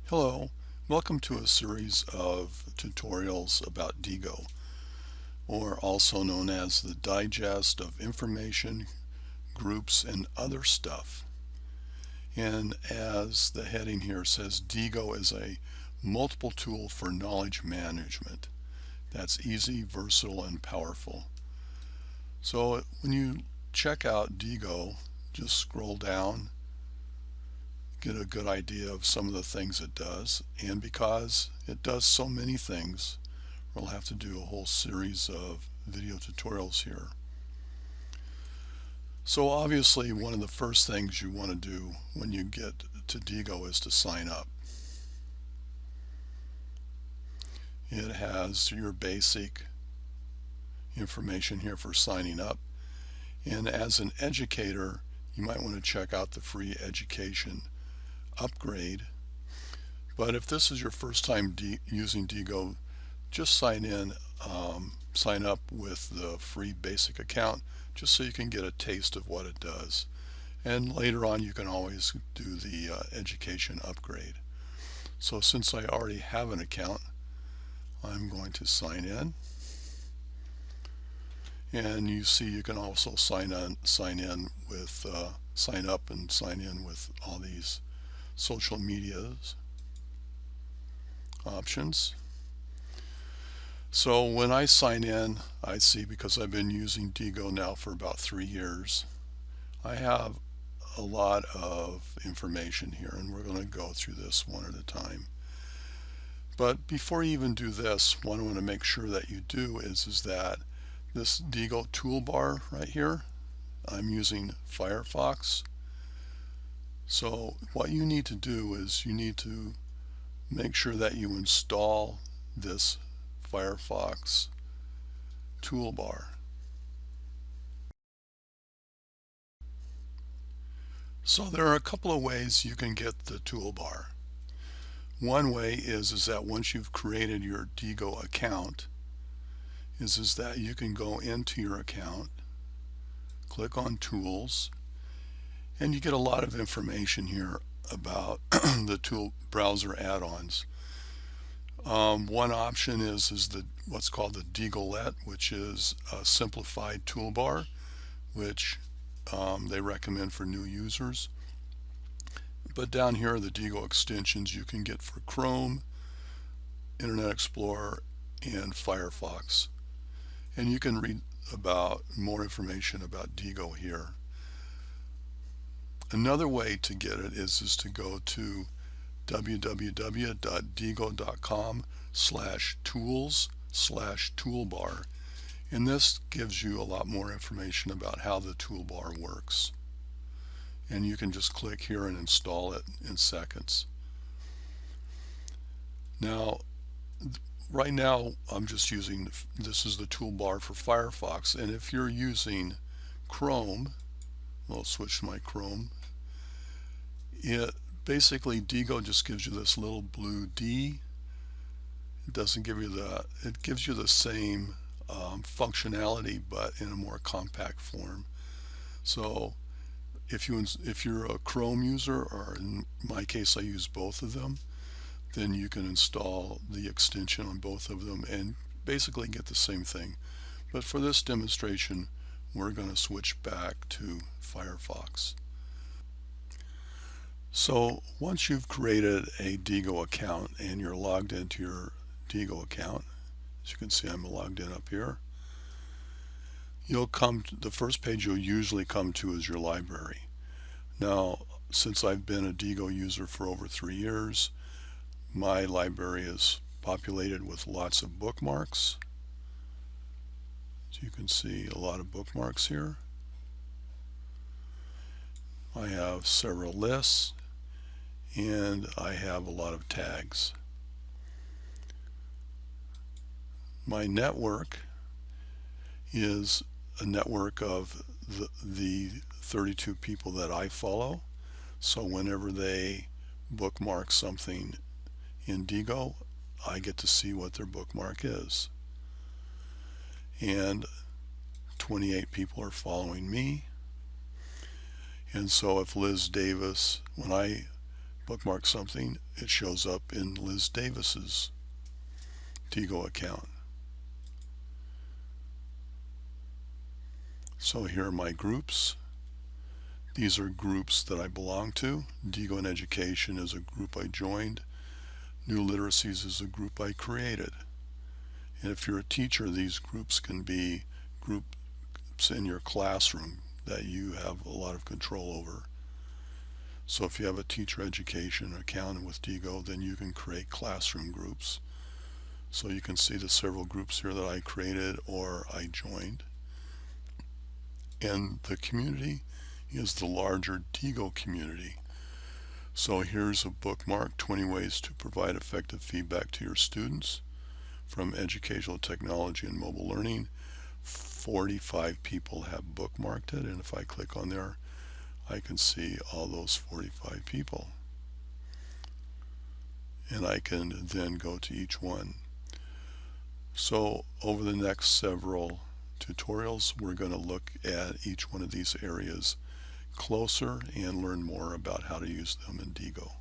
Hello, welcome to a series of tutorials about Diigo, or also known as the Digest of Information, Groups, and Other Stuff. And as the heading here says, Diigo is a multiple tool for knowledge management that's easy, versatile, and powerful. So when you check out Diigo, just scroll down, get a good idea of some of the things it does, and because it does so many things, we'll have to do a whole series of video tutorials here. So obviously one of the first things you want to do when you get to Diigo is to sign up. It has your basic information here for signing up, and as an educator you might want to check out the free education upgrade. But if this is your first time using Diigo, just sign up with the free basic account just so you can get a taste of what it does. And later on you can always do the education upgrade. So since I already have an account, I'm going to sign in. And you see you can also sign up and sign in with all these social medias options. So when I sign in, I see, because I've been using Diigo now for about 3 years, I have a lot of information here, and we're going to go through this one at a time. But before you even do this, what I want to make sure that you do is that this Diigo toolbar right here, I'm using Firefox. So what you need to do is you need to make sure that you install this Firefox toolbar. So there are a couple of ways you can get the toolbar. One way is that once you've created your Diigo account, is that you can go into your account, click on Tools, and you get a lot of information here about the tool browser add-ons. One option is what's called the Diigolet, which is a simplified toolbar, which they recommend for new users. But down here are the Diigo extensions you can get for Chrome, Internet Explorer, and Firefox. And you can read about more information about Diigo here. Another way to get it is to go to www.diigo.com/tools/toolbar, and this gives you a lot more information about how the toolbar works. And you can just click here and install it in seconds. Now, right now I'm just using, this is the toolbar for Firefox, and if you're using Chrome, I'll switch to my Chrome. Basically Diigo just gives you this little blue D. It doesn't give you it gives you the same functionality, but in a more compact form. So if you're a Chrome user, or in my case I use both of them, then you can install the extension on both of them and basically get the same thing. But for this demonstration, we're going to switch back to Firefox. So once you've created a Diigo account and you're logged into your Diigo account, as you can see I'm logged in up here, you'll come to the first page you'll usually come to is your library. Now, since I've been a Diigo user for over 3 years, my library is populated with lots of bookmarks. So you can see a lot of bookmarks here. I have several lists, and I have a lot of tags. My network is a network of the 32 people that I follow. So whenever they bookmark something in Diigo, I get to see what their bookmark is. And 28 people are following me. And so if Liz Davis, when I bookmark something, it shows up in Liz Davis's Diigo account. So here are my groups. These are groups that I belong to. Diigo in Education is a group I joined. New Literacies is a group I created. And if you're a teacher, these groups can be groups in your classroom that you have a lot of control over. So if you have a teacher education account with Diigo, then you can create classroom groups. So you can see the several groups here that I created or I joined. And the community is the larger Diigo community. So here's a bookmark, 20 ways to provide effective feedback to your students from educational technology and mobile learning. 45 people have bookmarked it, and if I click on there, I can see all those 45 people. And I can then go to each one. So over the next several tutorials, we're going to look at each one of these areas closer and learn more about how to use them in Diigo.